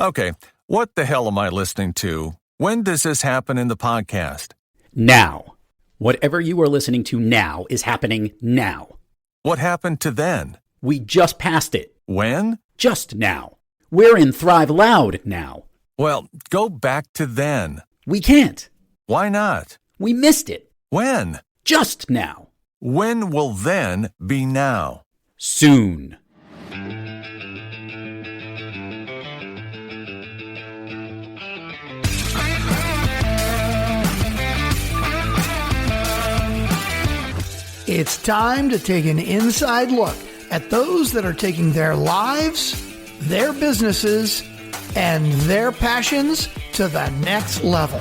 Okay, what the hell am I listening to? When does this happen in the podcast? Now. Whatever you are listening to now is happening now. What happened to then? We just passed it. When? Just now. We're in Thrive Loud now. Well, go back to then. We can't. Why not? We missed it. When? Just now. When will then be now? Soon. It's time to take an inside look at those that are taking their lives, their businesses, and their passions to the next level.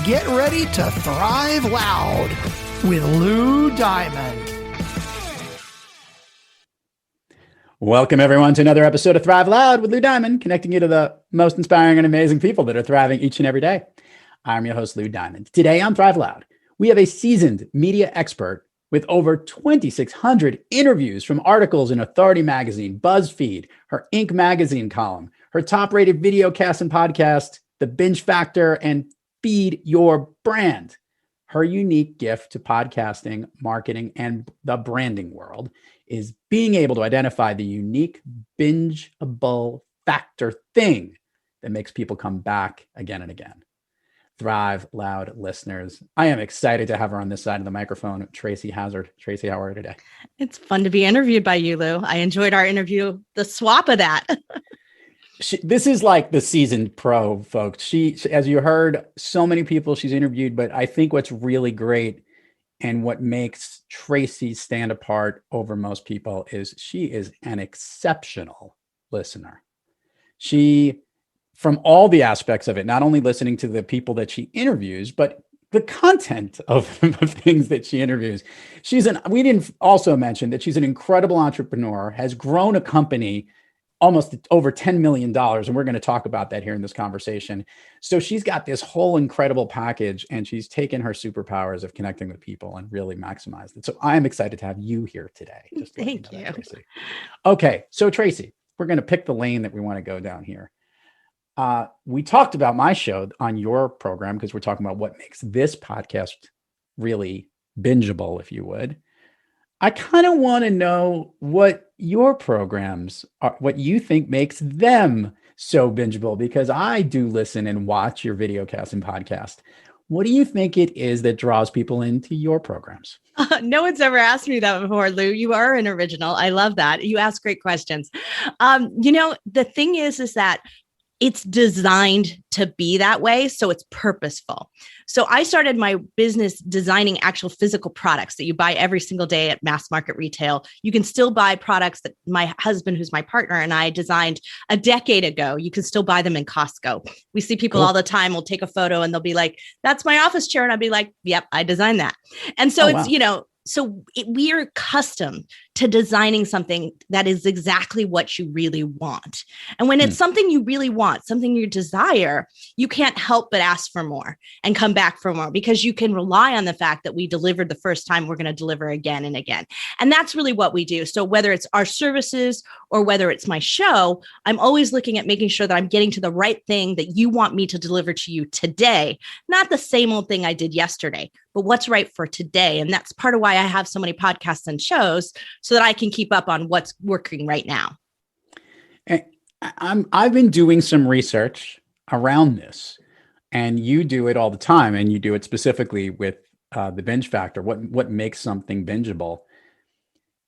Get ready to thrive loud with Lou Diamond. Welcome, everyone, to another episode of Thrive Loud with Lou Diamond, connecting you to the most inspiring and amazing people that are thriving each and every day. I'm your host, Lou Diamond. Today on Thrive Loud, we have a seasoned media expert with over 2,600 interviews from articles in Authority Magazine, BuzzFeed, her Inc. magazine column, her top-rated videocast and podcast, The Binge Factor, and Feed Your Brand. Her unique gift to podcasting, marketing, and the branding world is being able to identify the unique bingeable factor thing that makes people come back again and again. Thrive Loud listeners, I am excited to have her on this side of the microphone, Tracy Hazzard. Tracy, how are you today? It's fun to be interviewed by you, Lou. I enjoyed our interview, the swap of that. This is like the seasoned pro, folks. She, as you heard, so many people she's interviewed, but I think what's really great and what makes Tracy stand apart over most people is she is an exceptional listener. She, from all the aspects of it, not only listening to the people that she interviews, but the content of things that she interviews. We didn't also mention that she's an incredible entrepreneur, has grown a company almost over $10 million. And we're going to talk about that here in this conversation. So she's got this whole incredible package and she's taken her superpowers of connecting with people and really maximized it. So I'm excited to have you here today. Thank you. Tracy. Okay. So Tracy, we're going to pick the lane that we want to go down here. We talked about my show on your program because we're talking about what makes this podcast really bingeable, if you would. I kind of want to know what your programs are, what you think makes them so bingeable, because I do listen and watch your videocast and podcast. What do you think it is that draws people into your programs? No one's ever asked me that before, Lou. You are an original. I love that. You ask great questions. The thing is that it's designed to be that way. So it's purposeful. So I started my business designing actual physical products that you buy every single day at mass market retail. You can still buy products that my husband, who's my partner, and I designed a decade ago. You can still buy them in Costco. We see people all the time will take a photo and they'll be like, that's my office chair. And I'll be like, yep, I designed that. And so we are accustomed to designing something that is exactly what you really want. And when it's something you really want, something you desire, you can't help but ask for more and come back for more because you can rely on the fact that we delivered the first time, we're going to deliver again and again. And that's really what we do. So whether it's our services or whether it's my show, I'm always looking at making sure that I'm getting to the right thing that you want me to deliver to you today, not the same old thing I did yesterday, but what's right for today. And that's part of why I have so many podcasts and shows so that I can keep up on what's working right now. I've been doing some research around this, and you do it all the time, and you do it specifically with the binge factor. What makes something bingeable?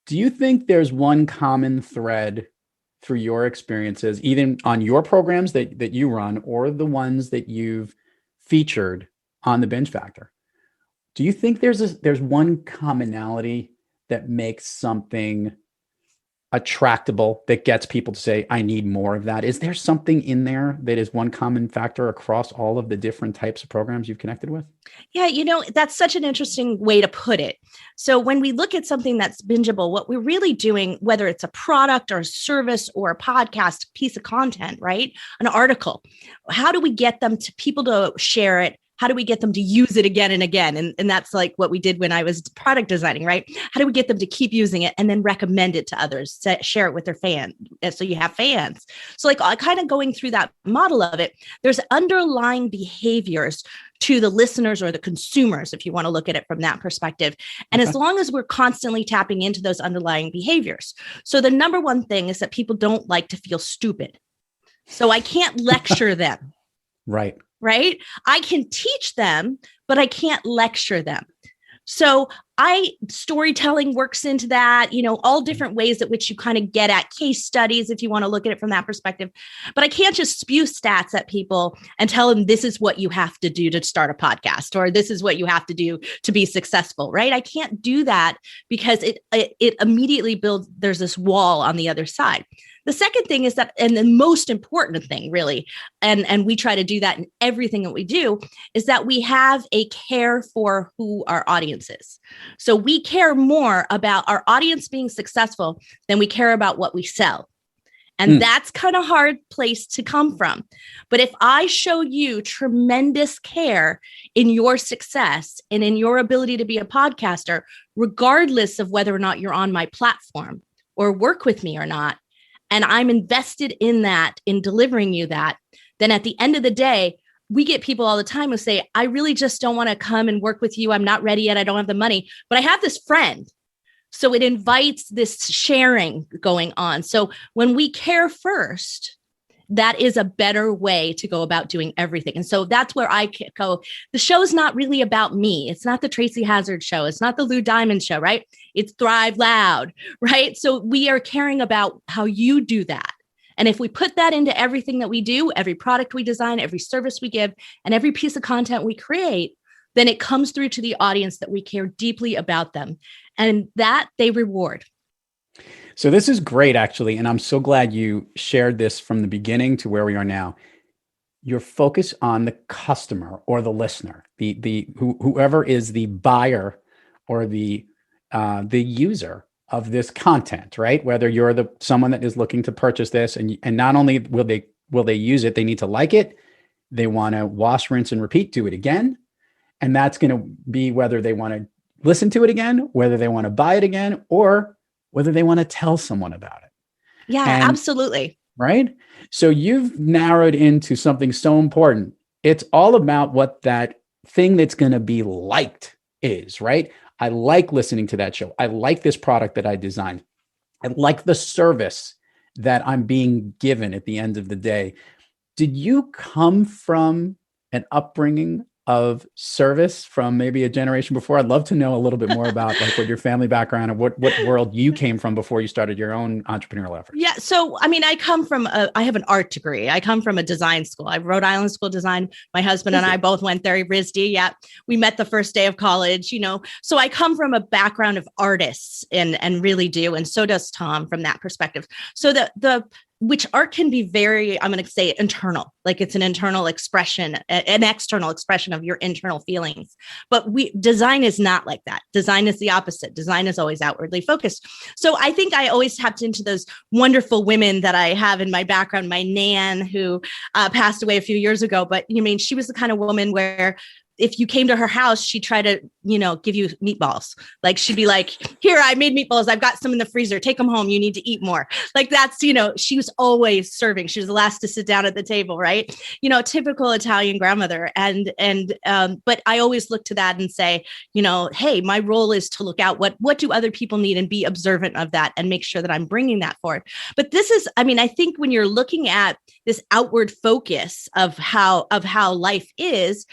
Do you think there's one common thread through your experiences, even on your programs that you run or the ones that you've featured on the binge factor? Do you think there's one commonality that makes something attractable, that gets people to say, I need more of that? Is there something in there that is one common factor across all of the different types of programs you've connected with? Yeah, that's such an interesting way to put it. So when we look at something that's bingeable, what we're really doing, whether it's a product or a service or a podcast, piece of content, right? An article, how do we get them to people to share it? how do we get them to use it again and again? And that's like what we did when I was product designing, right? How do we get them to keep using it and then recommend it to others, share it with their fans? So you have fans. So like kind of going through that model of it, there's underlying behaviors to the listeners or the consumers, if you want to look at it from that perspective. And as long as we're constantly tapping into those underlying behaviors. So the number one thing is that people don't like to feel stupid. So I can't lecture them. Right. I can teach them, but I can't lecture them. So storytelling works into that, all different ways at which you kind of get at case studies, if you want to look at it from that perspective. But I can't just spew stats at people and tell them this is what you have to do to start a podcast, or this is what you have to do to be successful, right? I can't do that because it immediately builds, there's this wall on the other side. The second thing is that, and the most important thing really, and we try to do that in everything that we do, is that we have a care for who our audience is. So we care more about our audience being successful than we care about what we sell. And that's kind of hard place to come from. But if I show you tremendous care in your success and in your ability to be a podcaster, regardless of whether or not you're on my platform or work with me or not, and I'm invested in that, in delivering you that, then at the end of the day, we get people all the time who say, I really just don't want to come and work with you. I'm not ready yet. I don't have the money, but I have this friend. So it invites this sharing going on. So when we care first, that is a better way to go about doing everything. And so that's where I go. The show is not really about me. It's not the Tracy Hazzard show. It's not the Lou Diamond show, right? It's Thrive Loud, right? So we are caring about how you do that. And if we put that into everything that we do, every product we design, every service we give, and every piece of content we create, then it comes through to the audience that we care deeply about them. And that they reward. So this is great, actually. And I'm so glad you shared this from the beginning to where we are now. Your focus on the customer or the listener, whoever is the buyer or the user of this content, right? Whether you're someone that is looking to purchase this, and not only will they use it, they need to like it. They want to wash, rinse, and repeat, do it again. And that's going to be whether they want to listen to it again, whether they want to buy it again, or whether they want to tell someone about it. Yeah, absolutely. Right? So you've narrowed into something so important. It's all about what that thing that's going to be liked is, right? I like listening to that show. I like this product that I designed. I like the service that I'm being given at the end of the day. Did you come from an upbringing of service from maybe a generation before? I'd love to know a little bit more about like what your family background and what world you came from before you started your own entrepreneurial efforts. Yeah. So, I mean, I have an art degree. I come from a design school. I Rhode Island School of Design. My husband and I both went there, RISD. Yeah. We met the first day of college, so I come from a background of artists and really do. And so does Tom from that perspective. So which art can be very, I'm going to say internal, like it's an internal expression, an external expression of your internal feelings. But design is not like that. Design is the opposite. Design is always outwardly focused. So I think I always tapped into those wonderful women that I have in my background. My Nan, who passed away a few years ago, but she was the kind of woman where if you came to her house, she'd try to, give you meatballs. Like she'd be like, here, I made meatballs. I've got some in the freezer. Take them home. You need to eat more. Like that's, she was always serving. She was the last to sit down at the table, right? Typical Italian grandmother. But I always look to that and say, hey, my role is to look out what do other people need and be observant of that and make sure that I'm bringing that forward. But this is, I think when you're looking at this outward focus of how life is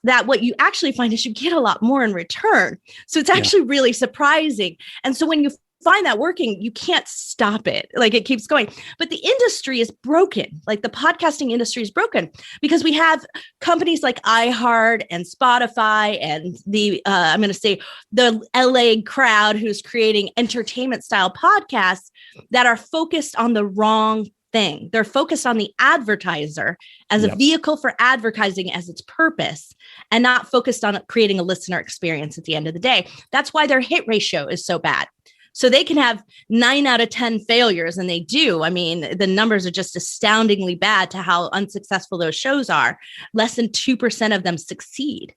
that what you actually find is you get a lot more in return. So it's actually really surprising. And so when you find that working, you can't stop it. Like it keeps going. But the industry is broken. Like the podcasting industry is broken because we have companies like iHeart and Spotify and I'm going to say the LA crowd who's creating entertainment style podcasts that are focused on the wrong thing. They're focused on the advertiser as a vehicle for advertising as its purpose and not focused on creating a listener experience at the end of the day. That's why their hit ratio is so bad. So they can have 9 out of 10 failures, and they do. I mean, the numbers are just astoundingly bad to how unsuccessful those shows are. Less than 2% of them succeed.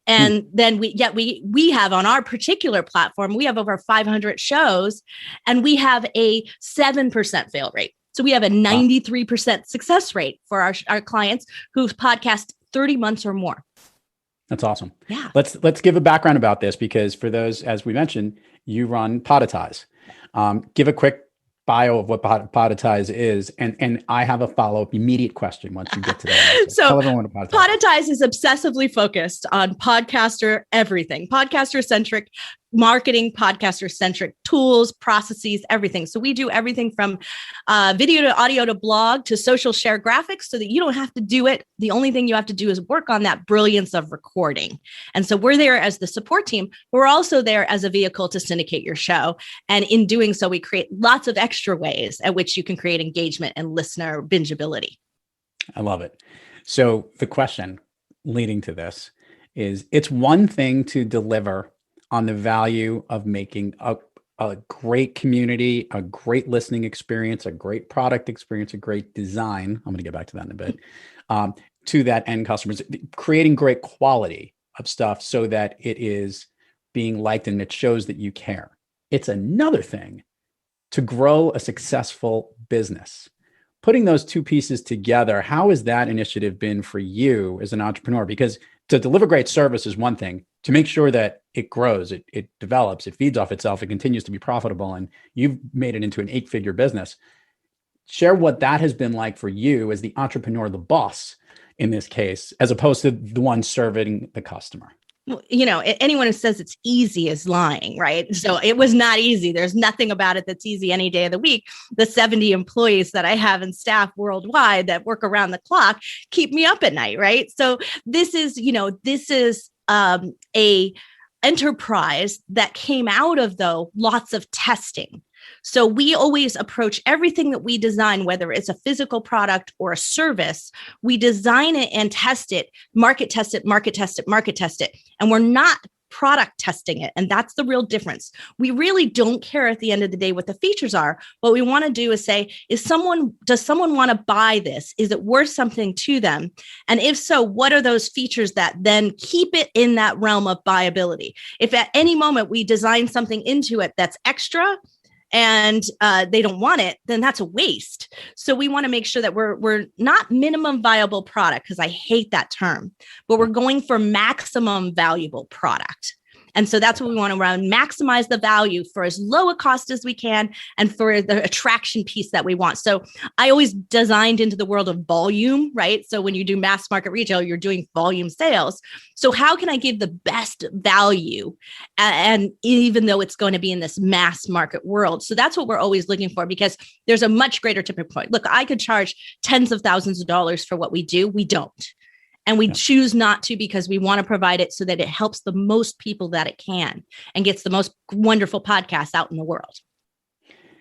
And then we have on our particular platform, we have over 500 shows, and we have a 7% fail rate. So we have a 93% success rate for our clients who podcast 30 months or more. That's awesome. Yeah. Let's give a background about this, because for those, as we mentioned, you run Podetize. Give a quick bio of what Podetize is, and I have a follow-up immediate question once you get to that. So tell everyone what Podetize is obsessively focused on podcaster everything, podcaster-centric marketing, podcaster-centric tools, processes, everything. So we do everything from video to audio to blog to social share graphics, so that you don't have to do it. The only thing you have to do is work on that brilliance of recording. And so we're there as the support team. We're also there as a vehicle to syndicate your show. And in doing so, we create lots of extra ways at which you can create engagement and listener bingeability. I love it. So the question leading to this is, it's one thing to deliver on the value of making a great community, a great listening experience, a great product experience, a great design. I'm going to get back to that in a bit, to that end customers, creating great quality of stuff so that it is being liked and it shows that you care. It's another thing to grow a successful business. Putting those two pieces together, how has that initiative been for you as an entrepreneur? Because to deliver great service is one thing. To make sure that it grows, it develops, it feeds off itself, it continues to be profitable, and you've made it into an 8-figure business. Share what that has been like for you as the entrepreneur, the boss in this case, as opposed to the one serving the customer. Well, anyone who says it's easy is lying, right? So it was not easy. There's nothing about it that's easy any day of the week. The 70 employees that I have and staff worldwide that work around the clock keep me up at night, right? So this is a enterprise that came out of, though, lots of testing. So we always approach everything that we design, whether it's a physical product or a service, we design it and test it, market test it. And we're not product testing it. And that's the real difference. We really don't care at the end of the day what the features are. What we want to do is say, does someone want to buy this? Is it worth something to them? And if so, what are those features that then keep it in that realm of buyability? If at any moment we design something into it that's extra, and they don't want it, then that's a waste. So we want to make sure that we're not minimum viable product, because I hate that term, but we're going for maximum valuable product. And so that's what we want to run, maximize the value for as low a cost as we can and for the attraction piece that we want. So I always designed into the world of volume, right? So when you do mass market retail, you're doing volume sales. So how can I give the best value? And even though it's going to be in this mass market world. So that's what we're always looking for, because there's a much greater tipping point. Look, I could charge tens of thousands of dollars for what we do. We don't. And we choose not to, because we want to provide it so that it helps the most people that it can and gets the most wonderful podcasts out in the world.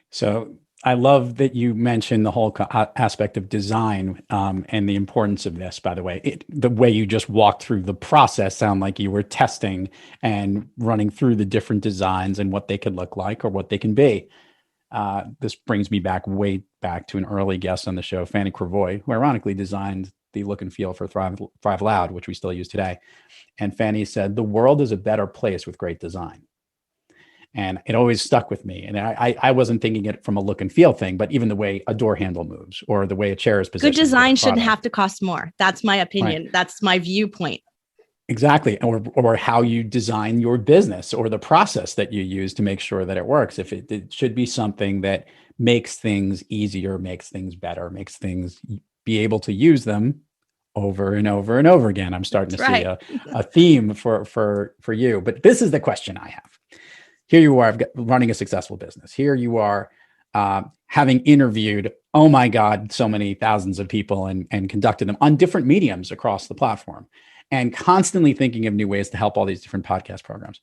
So I love that you mentioned the whole aspect of design and the importance of this, by the way. The way you just walked through the process sound like you were testing and running through the different designs and what they could look like or what they can be. This brings me way back to an early guest on the show, Fanny Cravoy, who ironically designed the look and feel for Thrive Loud, which we still use today. And Fanny said, the world is a better place with great design. And it always stuck with me. And I wasn't thinking it from a look and feel thing, but even the way a door handle moves or the way a chair is positioned. Good design shouldn't have to cost more. That's my opinion. Right. That's my viewpoint. Exactly. Or how you design your business or the process that you use to make sure that it works. If it should be something that makes things easier, makes things better, makes things be able to use them over and over and over again. I'm starting to see a theme for you. But this is the question I have. Here you are running a successful business. Here you are having interviewed, oh my God, so many thousands of people and conducted them on different mediums across the platform, and constantly thinking of new ways to help all these different podcast programs.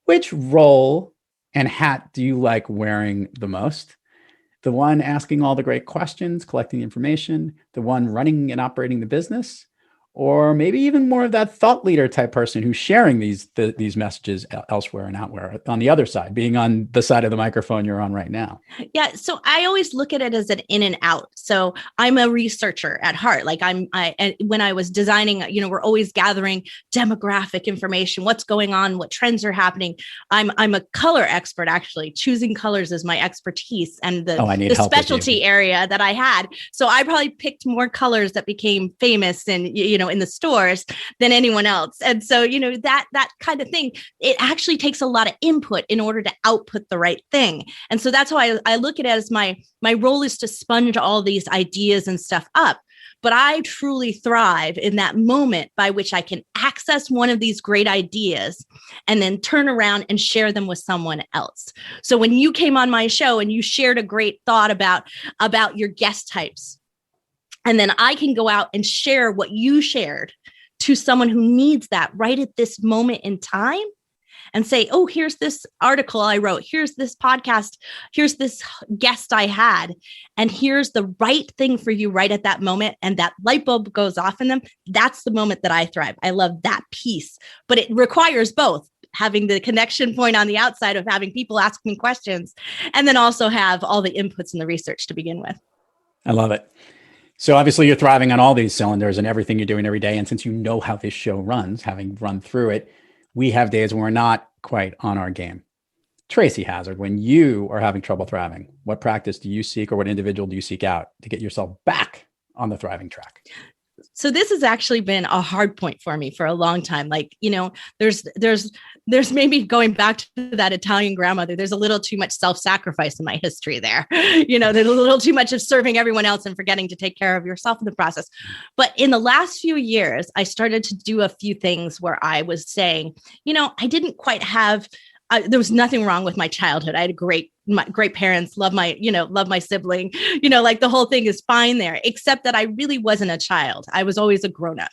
Which role and hat do you like wearing the most? The one asking all the great questions, collecting information, the one running and operating the business, or maybe even more of that thought leader type person who's sharing these messages elsewhere and outwhere on the other side, being on the side of the microphone you're on right now? Yeah. So I always look at it as an in and out. So I'm a researcher at heart. Like and when I was designing, we're always gathering demographic information, what's going on, what trends are happening. I'm a color expert, actually. Choosing colors is my expertise and the specialty area that I had. So I probably picked more colors that became famous and, in the stores than anyone else. And so, that kind of thing, it actually takes a lot of input in order to output the right thing. And so that's how I look at it as my role is to sponge all these ideas and stuff up. But I truly thrive in that moment by which I can access one of these great ideas and then turn around and share them with someone else. So when you came on my show and you shared a great thought about your guest types, and then I can go out and share what you shared to someone who needs that right at this moment in time, and say, oh, here's this article I wrote, here's this podcast, here's this guest I had, and here's the right thing for you right at that moment. And that light bulb goes off in them. That's the moment that I thrive. I love that piece, but it requires both having the connection point on the outside of having people ask me questions, and then also have all the inputs and the research to begin with. I love it. So obviously you're thriving on all these cylinders and everything you're doing every day. And since you know how this show runs, having run through it, we have days when we're not quite on our game. Tracy Hazzard, when you are having trouble thriving, what practice do you seek or what individual do you seek out to get yourself back on the thriving track? So this has actually been a hard point for me for a long time. Like, there's maybe going back to that Italian grandmother, there's a little too much self-sacrifice in my history there. There's a little too much of serving everyone else and forgetting to take care of yourself in the process. But in the last few years, I started to do a few things where I was saying, I didn't quite have, there was nothing wrong with my childhood. I had great parents, love my sibling, like the whole thing is fine there, except that I really wasn't a child. I was always a grown-up.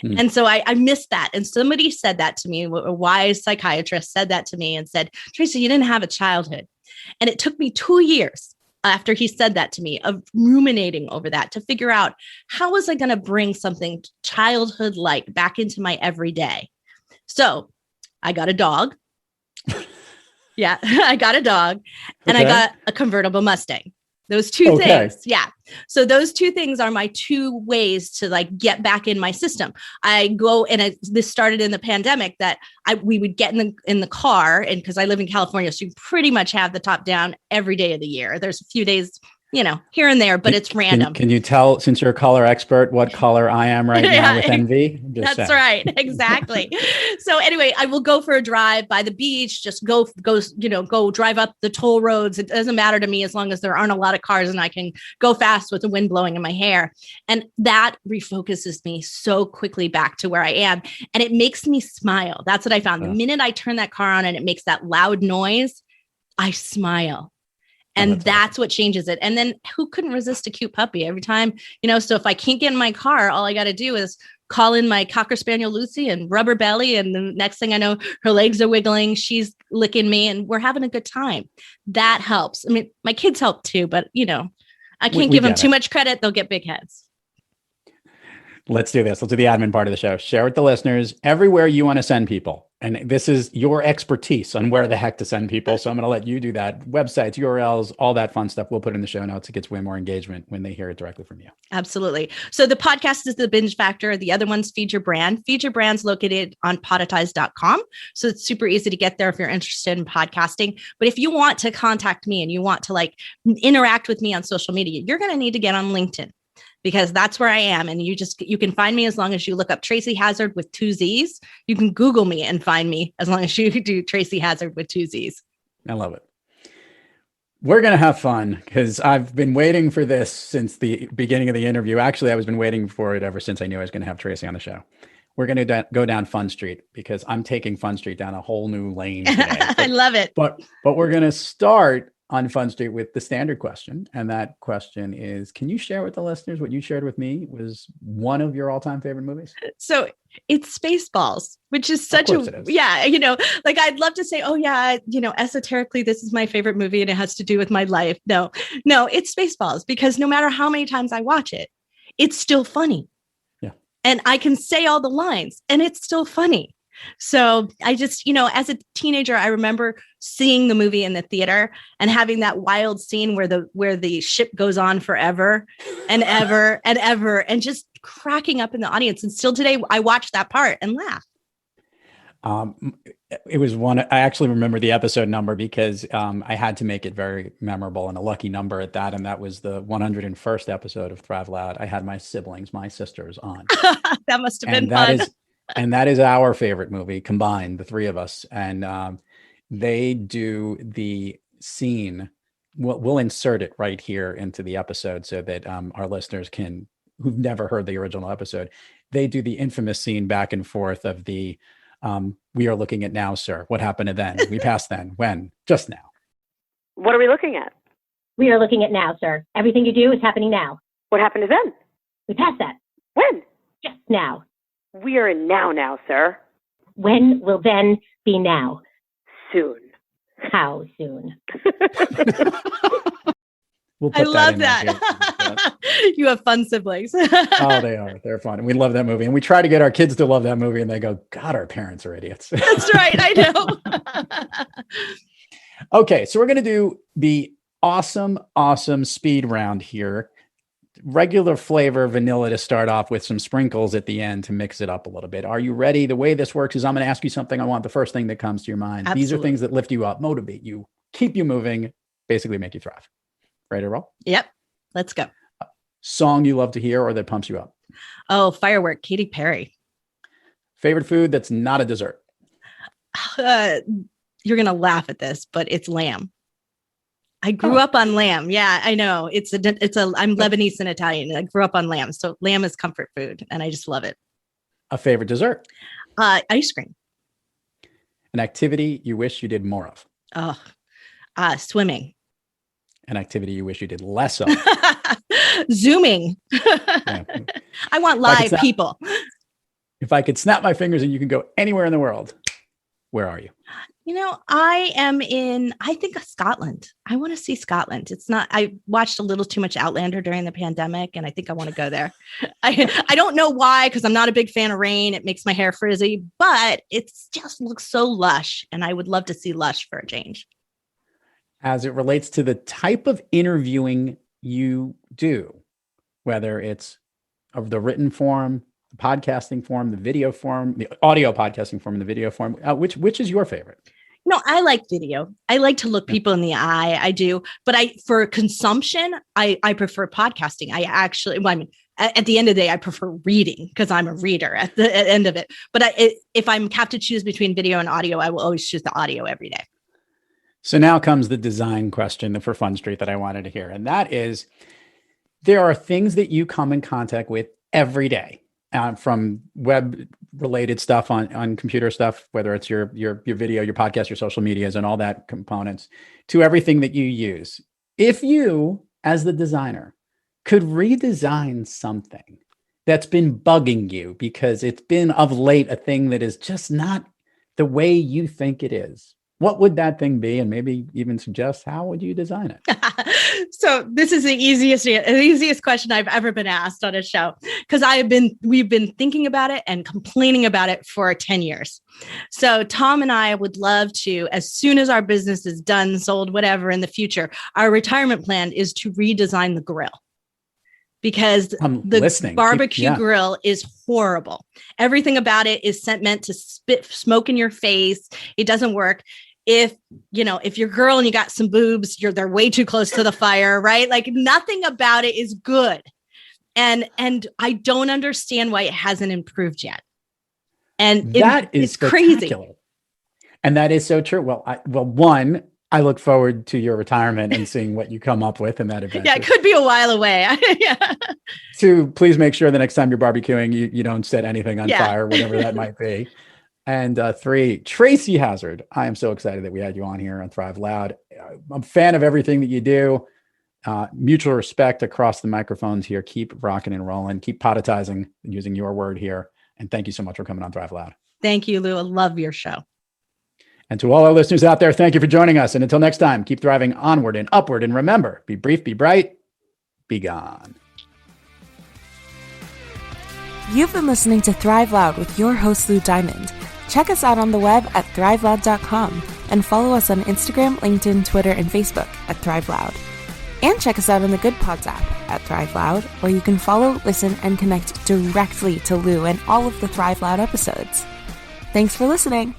And so I missed that. And somebody said that to me, a wise psychiatrist said that to me and said, Tracy, you didn't have a childhood. And it took me 2 years after he said that to me of ruminating over that to figure out how was I going to bring something childhood-like back into my everyday. So I got a dog. Yeah, I got a dog and I got a convertible Mustang. Those two things. Yeah. So those two things are my two ways to like get back in my system. I go and this started in the pandemic that we would get in the car, and because I live in California, so you pretty much have the top down every day of the year. There's a few days, here and there, but it's random. Can you tell, since you're a color expert, what color I am right now with envy? That's saying. Right. Exactly. So anyway, I will go for a drive by the beach, just go drive up the toll roads. It doesn't matter to me as long as there aren't a lot of cars and I can go fast with the wind blowing in my hair. And that refocuses me so quickly back to where I am. And it makes me smile. That's what I found. The minute I turn that car on and it makes that loud noise, I smile. And that's what changes it. And then who couldn't resist a cute puppy every time, so if I can't get in my car, all I got to do is call in my Cocker Spaniel, Lucy, and rub her belly. And the next thing I know, her legs are wiggling. She's licking me and we're having a good time. That helps. I mean, my kids help too, but I can't give them too much credit. They'll get big heads. Let's do this. Let's do the admin part of the show. Share with the listeners everywhere you want to send people. And this is your expertise on where the heck to send people. So I'm going to let you do that. Websites, URLs, all that fun stuff. We'll put in the show notes. It gets way more engagement when they hear it directly from you. Absolutely. So the podcast is the Binge Factor. The other one's Feed Your Brand. Feed Your Brand's located on Podetize.com. So it's super easy to get there if you're interested in podcasting. But if you want to contact me and you want to interact with me on social media, you're going to need to get on LinkedIn, because that's where I am. And you can find me as long as you look up Tracy Hazzard with 2 Z's. You can Google me and find me as long as you do Tracy Hazzard with 2 Z's. I love it. We're going to have fun because I've been waiting for this since the beginning of the interview. Actually, I was been waiting for it ever since I knew I was going to have Tracy on the show. We're going to go down Fun Street because I'm taking Fun Street down a whole new lane today. I love it. But we're going to start on Fun Street with the standard question. And that question is, can you share with the listeners what you shared with me was one of your all-time favorite movies? So it's Spaceballs, which is such I'd love to say, oh yeah, esoterically, this is my favorite movie and it has to do with my life. No, it's Spaceballs, because no matter how many times I watch it, it's still funny. Yeah. and I can say all the lines and it's still funny. So I just, as a teenager, I remember seeing the movie in the theater and having that wild scene where the ship goes on forever and ever and ever, and just cracking up in the audience. And still today, I watch that part and laugh. It was I actually remember the episode number because I had to make it very memorable, and a lucky number at that. And that was the 101st episode of Thrive Loud. I had my siblings, my sisters on. That must have been fun. And that is our favorite movie combined, the three of us. And they do the scene. We'll insert it right here into the episode so that our listeners who've never heard the original episode, they do the infamous scene back and forth of the, we are looking at now, sir. What happened to then? We passed then. When? Just now. What are we looking at? We are looking at now, sir. Everything you do is happening now. What happened to then? We passed that. When? Just now. We are in now, sir. When will then be now? Soon. How soon? I love that. You have fun siblings. Oh, they are. They're fun. And we love that movie. And we try to get our kids to love that movie, and they go, God, our parents are idiots. That's right. I know. Okay. So we're going to do the awesome speed round here. Regular flavor vanilla to start off with, some sprinkles at the end to mix it up a little bit. Are you ready? The way this works is I'm going to ask you something. I want the first thing that comes to your mind. Absolutely. These are things that lift you up, motivate you, keep you moving, basically make you thrive. Ready to roll? Yep. Let's go. Song you love to hear or that pumps you up? Oh, Firework, Katy Perry. Favorite food that's not a dessert? You're going to laugh at this, but it's lamb. I grew up on lamb. Yeah, I know. I'm Lebanese and Italian. I grew up on lamb. So lamb is comfort food and I just love it. A favorite dessert? Ice cream. An activity you wish you did more of? Swimming. An activity you wish you did less of? Zooming. Yeah. I want live people. If I could snap my fingers and you can go anywhere in the world, where are you? I am I think Scotland. I want to see Scotland. I watched a little too much Outlander during the pandemic, and I think I want to go there. I don't know why, because I'm not a big fan of rain. It makes my hair frizzy, but it just looks so lush, and I would love to see lush for a change. As it relates to the type of interviewing you do, whether it's of the written form, the podcasting form, the video form, the audio podcasting form, and the video form, which is your favorite? I like video. I like to look people in the eye. I do. But for consumption, I prefer podcasting. At the end of the day, I prefer reading because I'm a reader at the end of it. But if I have to choose between video and audio, I will always choose the audio every day. So now comes the design question for Fun Street that I wanted to hear. And that is, there are things that you come in contact with every day. From web-related stuff on computer stuff, whether it's your video, your podcast, your social medias, and all that components, to everything that you use. If you, as the designer, could redesign something that's been bugging you because it's been of late a thing that is just not the way you think it is, what would that thing be? And maybe even suggest how would you design it? So this is the easiest question I've ever been asked on a show, because we've been thinking about it and complaining about it for 10 years. So Tom and I would love to, as soon as our business is done, sold, whatever in the future, our retirement plan is to redesign the grill. Because the barbecue grill is horrible. Everything about it is meant to spit smoke in your face. It doesn't work. If you're a girl and you got some boobs, they're way too close to the fire, right? Like nothing about it is good. And I don't understand why it hasn't improved yet. And it's crazy. And that is so true. One, I look forward to your retirement and seeing what you come up with in that event. Yeah, it could be a while away. Yeah. 2, please make sure the next time you're barbecuing, you don't set anything on fire, whatever that might be. And 3, Tracy Hazzard. I am so excited that we had you on here on Thrive Loud. I'm a fan of everything that you do. Mutual respect across the microphones here. Keep rocking and rolling. Keep podetizing, using your word here. And thank you so much for coming on Thrive Loud. Thank you, Lou. I love your show. And to all our listeners out there, thank you for joining us. And until next time, keep thriving onward and upward. And remember, be brief, be bright, be gone. You've been listening to Thrive Loud with your host, Lou Diamond. Check us out on the web at thriveloud.com and follow us on Instagram, LinkedIn, Twitter, and Facebook at Thrive Loud. And check us out on the Good Pods app at Thrive Loud, where you can follow, listen, and connect directly to Lou and all of the Thrive Loud episodes. Thanks for listening.